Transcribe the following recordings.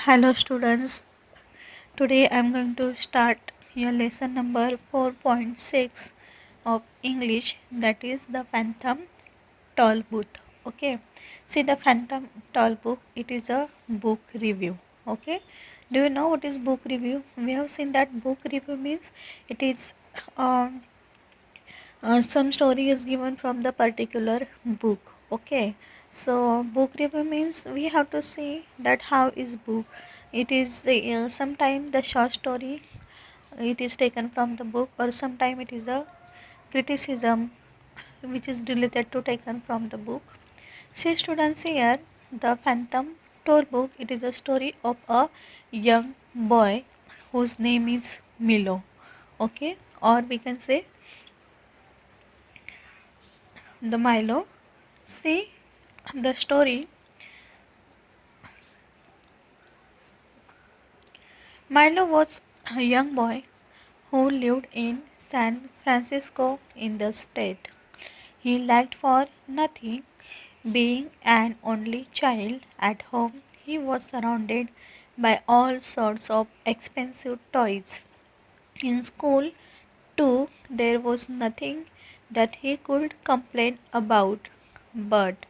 Hello students, today I am going to start your lesson number 4.6 of English, that is the Phantom Tollbooth. Okay, see the Phantom Tollbooth, it is a book review. Okay, do you know what is book review? We have seen that book review means it is um, some story is given from the particular book. Okay, so book review means we have to see that how is book. It is sometime the short story, it is taken from the book, or sometime it is a criticism which is related to taken from the book. See students, here the Phantom Toll book, it is a story of a young boy whose name is Milo. Okay, or we can say the Milo. See the story. Milo was a young boy who lived in San Francisco in the state. He lacked for nothing. Being an only child at home, he was surrounded by all sorts of expensive toys. In school, too, there was nothing that he could complain about. But,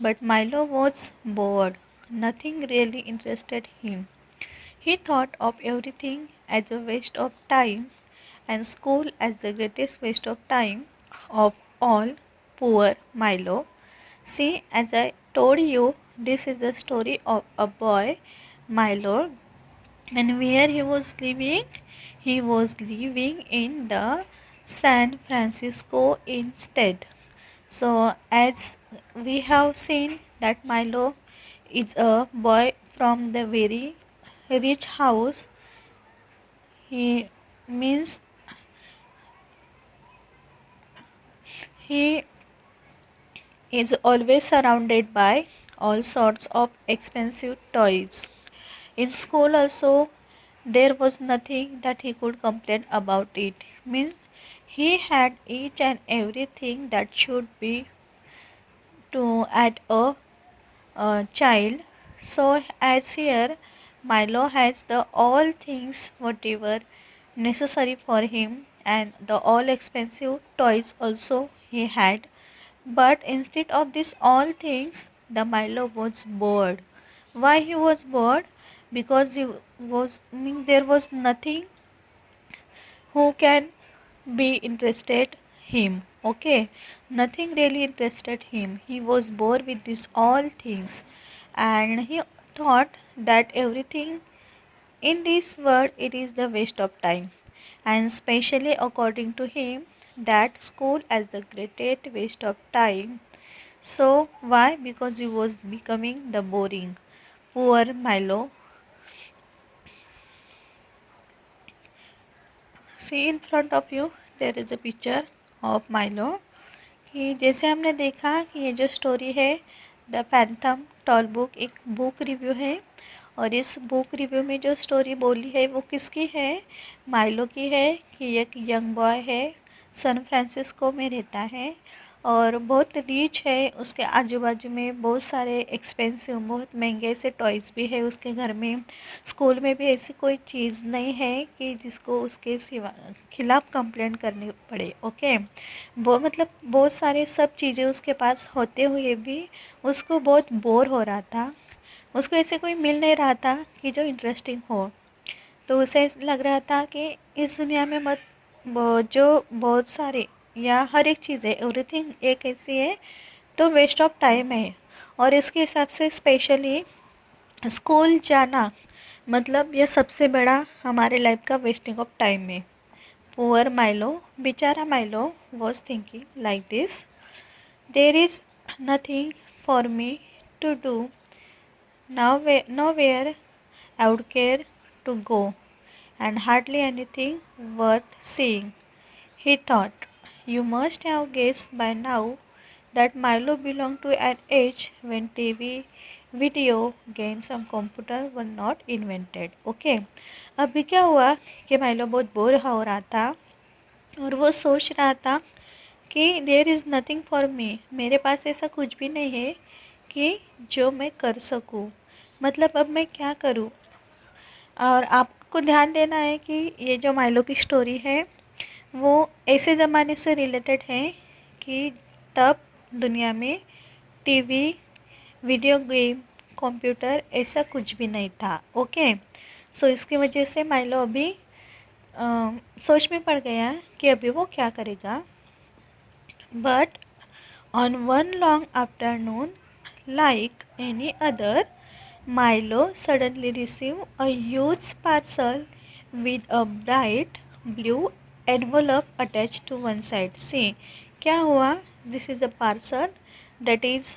but Milo was bored. Nothing really interested him. He thought of everything as a waste of time and school as the greatest waste of time of all. Poor Milo. See, as I told you, this is the story of a boy, Milo, and where he was living? He was living in the San Francisco instead. So, as we have seen that Milo is a boy from the very rich house. He means he is always surrounded by all sorts of expensive toys. In school also there was nothing that he could complain about it. Means he had each and everything that should be to at a child. So as here Milo has the all things whatever necessary for him, and the all expensive toys also he had. But instead of this all things, the Milo was bored. Why he was bored? Because he was there was nothing who can be interested him. Okay, nothing really interested him. He was bored with these all things, and he thought that everything in this world it is the waste of time, and especially according to him that school as the greatest waste of time. So why? Because he was becoming the boring. Poor Milo. See in front of you there is a picture of Milo. कि जैसे हमने देखा कि ये जो story है the पैंथम toll book एक book review है, और इस बुक रिव्यू में जो स्टोरी बोली है वो किसकी है? माइलो की है कि एक यंग बॉय है, सैन फ्रांसिस्को में रहता है और बहुत रिच है। उसके आजू बाजू में बहुत सारे एक्सपेंसिव बहुत महंगे से टॉयज़ भी है उसके घर में। स्कूल में भी ऐसी कोई चीज़ नहीं है कि जिसको उसके सिवा खिलाफ़ कंप्लेंट करनी पड़े। ओके, वो मतलब बहुत सारे सब चीज़ें उसके पास होते हुए भी उसको बहुत बोर हो रहा था। उसको ऐसे कोई मिल नहीं रहा था कि जो इंटरेस्टिंग हो। तो उसे लग रहा था कि इस दुनिया में जो बहुत सारे या हर एक चीज़ है, एवरीथिंग एक ऐसी है तो वेस्ट ऑफ टाइम है। और इसके हिसाब से स्पेशली स्कूल जाना मतलब यह सबसे बड़ा हमारे लाइफ का वेस्टिंग ऑफ टाइम है। पुअर माइलो, बेचारा Milo was thinking like this, there is nothing for me to do nowhere I would care to go, and hardly anything worth seeing. He thought. You must have guessed by now that Milo belonged to an age when TV, video games and computer were not invented. Okay, अभी क्या हुआ कि Milo बहुत bore हो रहा था और वो सोच रहा था कि there is nothing for me, मेरे पास ऐसा कुछ भी नहीं है कि जो मैं कर सकूं। मतलब अब मैं क्या करूं? और आपको ध्यान देना है कि ये जो माइलो की स्टोरी है वो ऐसे ज़माने से रिलेटेड है कि तब दुनिया में टीवी, वीडियो गेम, कंप्यूटर ऐसा कुछ भी नहीं था। ओके, सो इसकी वजह से माइलो अभी सोच में पड़ गया कि अभी वो क्या करेगा। But on one long afternoon, like any other, Milo suddenly received a huge parcel with a bright blue envelope attached to one side. See, क्या हुआ? This is a parcel that is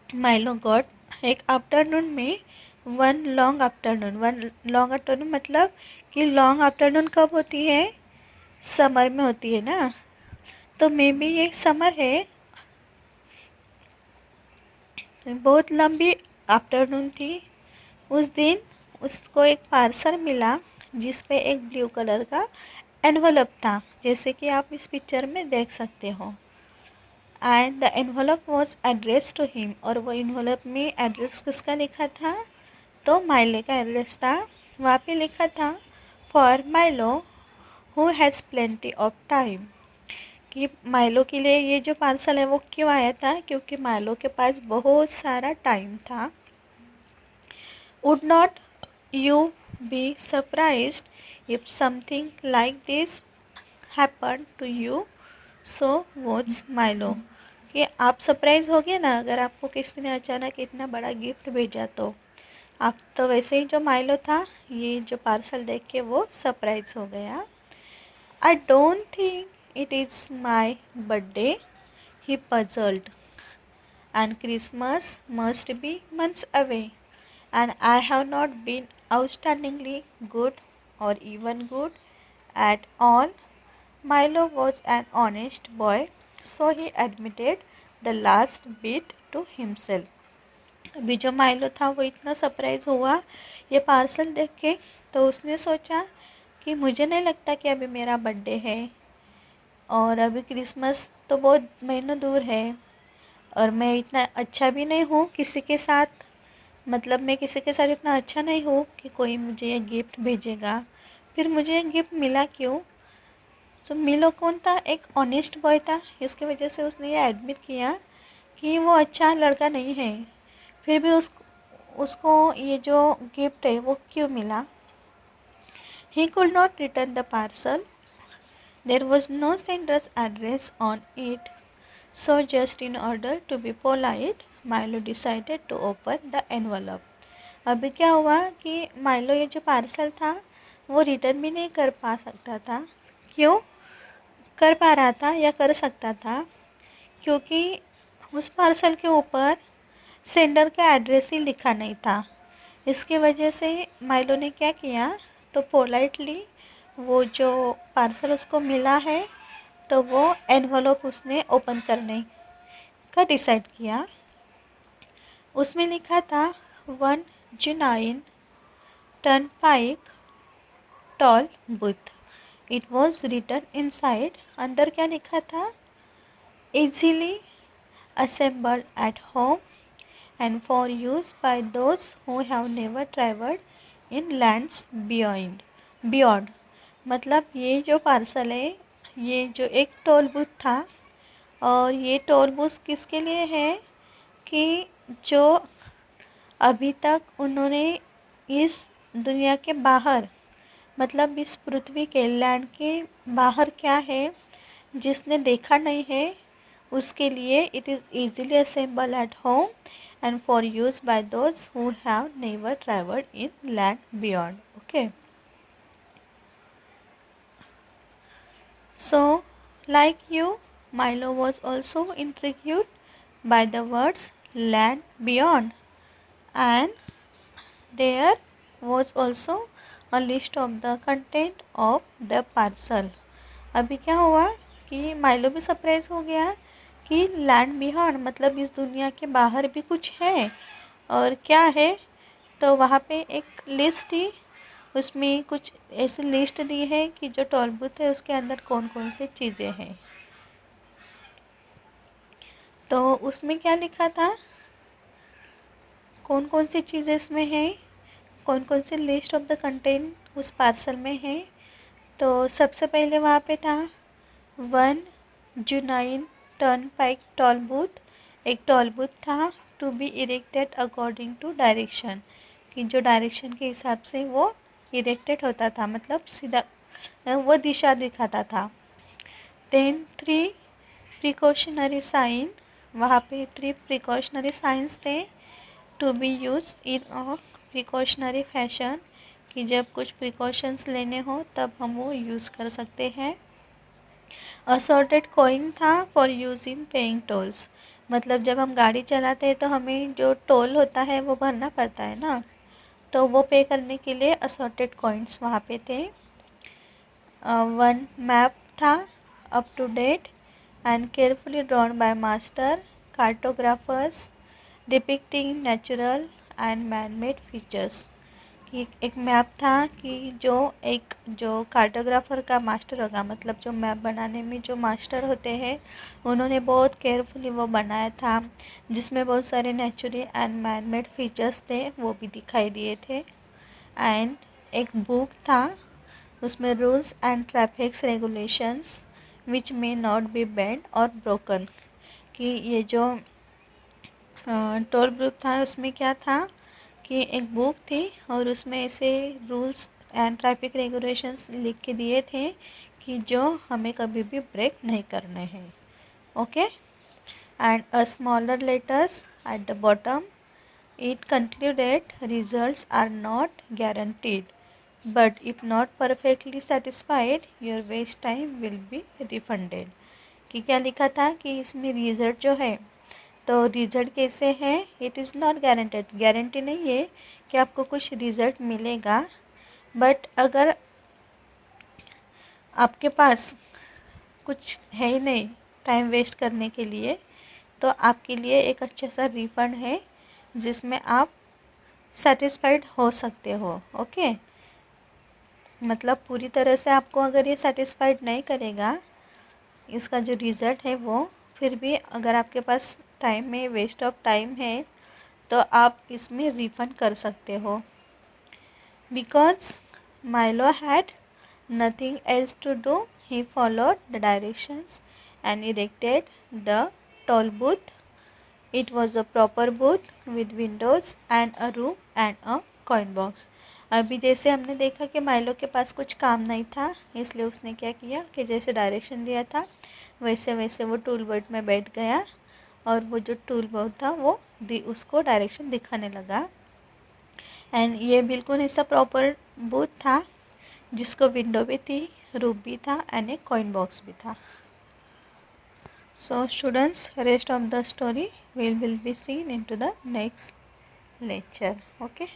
Milo got एक afternoon में। One long afternoon मतलब कि long afternoon कब होती है? Summer में होती है ना। तो मे बी ये समर है। बहुत लंबी आफ्टरनून थी। उस दिन उसको एक पार्सल मिला जिस पे एक ब्लू कलर का एनवलप था, जैसे कि आप इस पिक्चर में देख सकते हो। And the envelope was address to him, और वो एनवलप में एड्रेस किसका लिखा था? तो माइले का एड्रेस था। वहाँ पे लिखा था for Milo who has plenty of time, कि माइलो के लिए ये जो पार्सल है वो क्यों आया था? क्योंकि माइलो के पास बहुत सारा टाइम था। Would not you be surprised if something like this happen to you? So was Milo, कि आप सरप्राइज हो गए ना अगर आपको किसी ने अचानक इतना बड़ा गिफ्ट भेजा तो। आप तो वैसे ही जो माइलो था ये जो पार्सल देख के वो सरप्राइज हो गया। I don't think it is my birthday, he puzzled, and Christmas must be months away, and I have not been outstandingly good or even good at all. Milo was an honest boy, so he admitted the last bit to himself. अभी जो Milo था वो इतना surprise हुआ ये parcel देख के, तो उसने सोचा कि मुझे नहीं लगता कि अभी मेरा बर्थडे है, और अभी क्रिसमस तो बहुत महीनों दूर है, और मैं इतना अच्छा भी नहीं हूँ किसी के साथ, मतलब मैं किसी के साथ इतना अच्छा नहीं हूँ कि कोई मुझे ये गिफ्ट भेजेगा। फिर मुझे ये गिफ्ट मिला क्यों? तो मिलो कौन था? एक ऑनेस्ट बॉय था। इसकी वजह से उसने ये एडमिट किया कि वो अच्छा लड़का नहीं है। फिर भी उसको ये जो गिफ्ट है वो क्यों मिला? He could not return the parcel, there was no sender's address on it, so just in order to be polite, Milo decided to open the envelope. अभी क्या हुआ कि माइलो ये जो पार्सल था वो रिटर्न भी नहीं कर पा सकता था। क्यों कर पा रहा था या कर सकता था? क्योंकि उस पार्सल के ऊपर सेंडर का एड्रेस ही लिखा नहीं था। इसकी वजह से माइलो ने क्या किया, तो पोलाइटली वो जो पार्सल उसको मिला है तो वो एनवलप उसने ओपन करने का डिसाइड किया। उसमें लिखा था 1 turnpike toll booth. It was written inside. अंदर क्या लिखा था? Easily assembled at home and for use by those who have never travelled in lands beyond. मतलब ये जो पार्सल है ये जो एक टोल बूथ था, और ये टोल बूथ किसके लिए है? कि जो अभी तक उन्होंने इस दुनिया के बाहर, मतलब इस पृथ्वी के लैंड के बाहर क्या है जिसने देखा नहीं है, उसके लिए it is easily assemble eight home and for use by those who have never travelled in land beyond. Okay, so like you, Milo was also intrigued by the words land beyond, and there was also a list of the content of the parcel. अभी क्या हुआ कि Milo भी surprise हो गया कि land beyond मतलब इस दुनिया के बाहर भी कुछ है, और क्या है? तो वहाँ पे एक लिस्ट थी, उसमें कुछ ऐसी लिस्ट दी है कि जो टोल बूथ है उसके अंदर कौन कौन सी चीज़ें हैं। तो उसमें क्या लिखा था, कौन कौन सी चीज़ें इसमें हैं कौन कौन से लिस्ट ऑफ द कंटेंट उस पार्सल में है। तो सबसे पहले वहाँ पे था 1 जुनाइन टर्नपाइक टोल बूथ, एक टोल बूथ था to be erected according to direction, कि जो डायरेक्शन के हिसाब से वो इरेक्टेड होता था, मतलब सीधा वो दिशा दिखाता था। देन 3 प्रिकॉशनरी साइन, वहाँ पे 3 प्रिकॉशनरी साइंस थे to be use in a precautionary fashion, कि जब कुछ प्रिकॉशंस लेने हो तब हम वो यूज़ कर सकते हैं। असॉर्टेड कॉइन था for use in paying tolls, मतलब जब हम गाड़ी चलाते हैं तो हमें जो टोल होता है वो भरना पड़ता है ना, तो वो पे करने के लिए असॉर्टेड कॉइन्स वहाँ पे थे। 1 मैप था up to date and carefully drawn by master cartographers depicting natural and man made features, कि एक मैप था कि जो कार्टोग्राफर का मास्टर होगा, मतलब जो मैप बनाने में जो मास्टर होते हैं उन्होंने बहुत केयरफुली वो बनाया था, जिसमें बहुत सारे natural and man made features थे वो भी दिखाई दिए थे। एंड एक बुक था, उसमें rules and traffics regulations which may not be bend और ब्रोकन, कि ये जो टोल बुक था उसमें क्या था कि एक बुक थी और उसमें ऐसे रूल्स एंड ट्रैफिक रेगुलेशंस लिख के दिए थे कि जो हमें कभी भी ब्रेक नहीं करने हैं। Okay, and a smaller letters at the bottom, it concluded results are not guaranteed but if not perfectly satisfied your waste time will be refunded, कि क्या लिखा था कि इसमें रिज़ल्ट जो है, तो रिज़ल्ट कैसे है, it is not guaranteed, guarantee नहीं है कि आपको कुछ रिज़ल्ट मिलेगा, बट अगर आपके पास कुछ है ही नहीं टाइम वेस्ट करने के लिए, तो आपके लिए एक अच्छा सा रिफ़ंड है जिसमें आप सेटिस्फाइड हो सकते हो। ओके, मतलब पूरी तरह से आपको अगर ये सेटिस्फाइड नहीं करेगा इसका जो रिज़ल्ट है वो, फिर भी अगर आपके पास टाइम में वेस्ट ऑफ टाइम है तो आप इसमें रिफ़ंड कर सकते हो। Because Milo had nothing else to do, he followed the directions and erected the toll booth. It was a proper booth with windows and a room and a coin box. अभी जैसे हमने देखा कि Milo के पास कुछ काम नहीं था, इसलिए उसने क्या किया कि जैसे डायरेक्शन दिया था वैसे वैसे वो टूल बोर्ड में बैठ गया और वो जो टूल बोर्ड था वो उसको डायरेक्शन दिखाने लगा। एंड ये बिल्कुल ऐसा प्रॉपर बूथ था जिसको विंडो भी थी, रूम भी था एंड एक कॉइन बॉक्स भी था। So students, rest of the story will be seen into the next lecture. Okay.